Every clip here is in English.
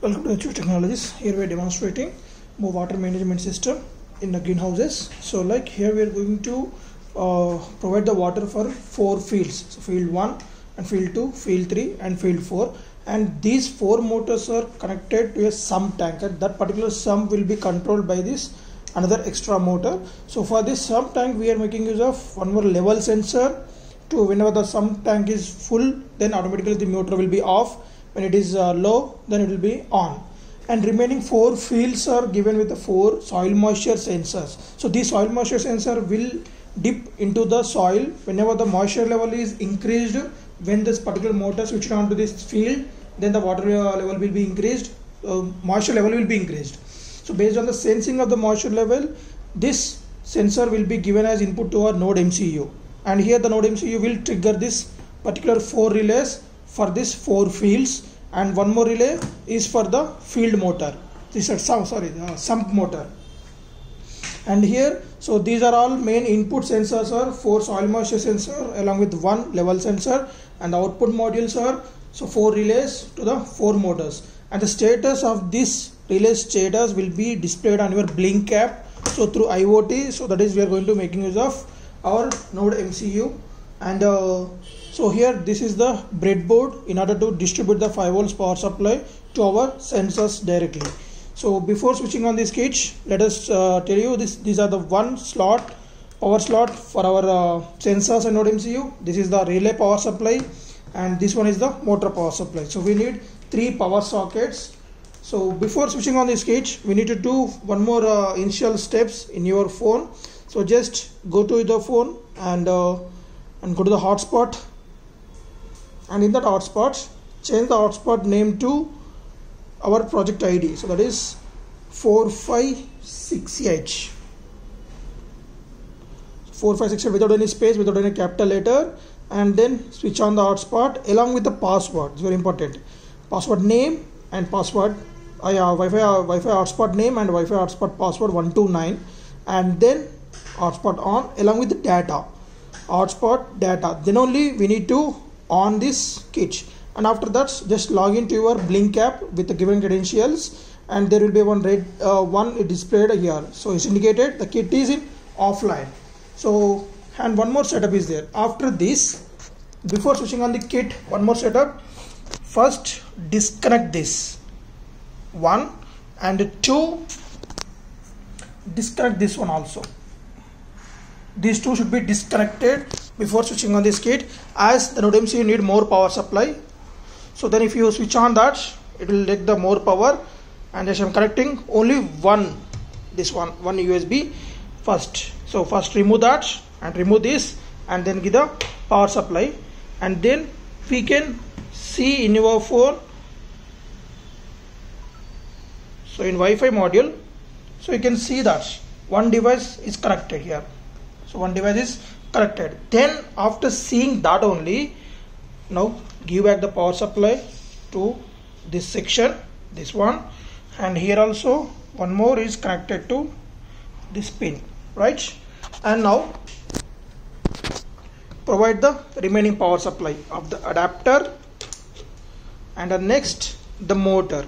Welcome to H2 Technologies. Here we are demonstrating more water management system in the greenhouses. So like here we are going to provide the water for 4 fields. So field 1 and field 2, field 3 and field 4. And these 4 motors are connected to a sump tank. And that particular sump will be controlled by this another extra motor. So for this sump tank we are making use of one more level sensor. To whenever the sump tank is full, then automatically the motor will be off. When it is low, then it will be on. And remaining 4 fields are given with the 4 soil moisture sensors. So this soil moisture sensor will dip into the soil whenever the moisture level is increased. When this particular motor switched on to this field, then the water level will be increased, moisture level will be increased. So based on the sensing of the moisture level, this sensor will be given as input to our node MCU. And here the node MCU will trigger this particular 4 relays for this 4 fields, and one more relay is for the field motor. This is sump motor. And here, so these are all main input sensors are 4 soil moisture sensor along with 1 level sensor, and the output modules are 4 relays to the 4 motors. And the status of this relay status will be displayed on your blink cap. So through IoT, so that is we are going to making use of our node MCU. And so here this is the breadboard in order to distribute the 5 volts power supply to our sensors directly. So before switching on this kit, let us tell you these are the one slot, power slot for our sensors and node MCU. This is the relay power supply, and this one is the motor power supply. So we need 3 power sockets. So before switching on this kit, we need to do one more initial steps in your phone. So just go to the phone and go to the hotspot, and in that hotspot change the hotspot name to our project ID. So that is 456H. 456 without any space, without any capital letter, and then switch on the hotspot along with the password. It's very important. Password name and password. Wi-Fi hotspot name and Wi-Fi hotspot password 129, and then hotspot on along with the data. Hotspot data. Then only we need to on this kit, and after that just log into your blink app with the given credentials, and there will be one red one displayed here. So it's indicated the kit is in offline. So and one more setup is there. After this, before switching on the kit, one more setup. First disconnect this 1, and 2 disconnect this one also. These 2 should be disconnected before switching on this kit, as the node MCU need more power supply. So then if you switch on that, it will take the more power. And as I'm connecting only one USB first. So first remove that and remove this, and then give the power supply, and then we can see in your phone. So in Wi-Fi module, so you can see that one device is connected here. So one device is connected. Then after seeing that only, now give back the power supply to this section, this one, and here also one more is connected to this pin, right? And now provide the remaining power supply of the adapter, and the next the motor,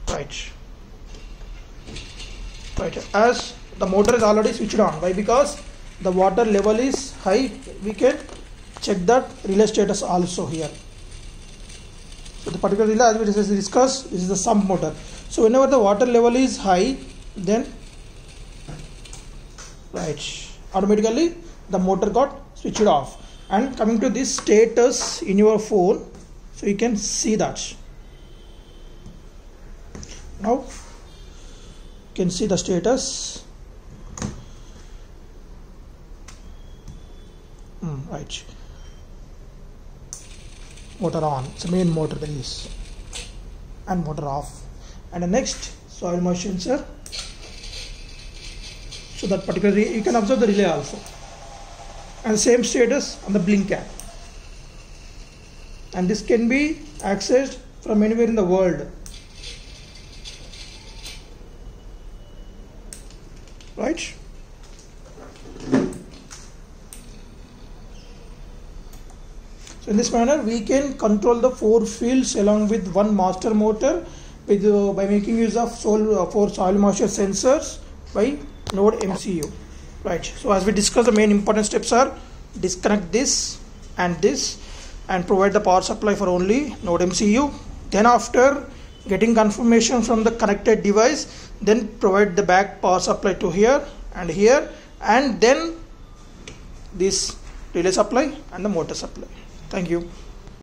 right? As the motor is already switched on. Why? Because the water level is high. We can check that relay status also here. So the particular relay, as we discussed, this is the sump motor. So whenever the water level is high, then automatically the motor got switched off. And coming to this status in your phone, so you can see that. Now you can see the status. Right, motor on. It's the main motor that is, and motor off. And the next soil moisture sensor. So that particularly you can observe the relay also, and same status on the blink app. And this can be accessed from anywhere in the world, right? So in this manner we can control the 4 fields along with one master motor with by making use of 4 soil moisture sensors by Node MCU. Right. So as we discussed, the main important steps are disconnect this and provide the power supply for only Node MCU. Then after getting confirmation from the connected device, then provide the back power supply to here, and then this relay supply and the motor supply. Thank you.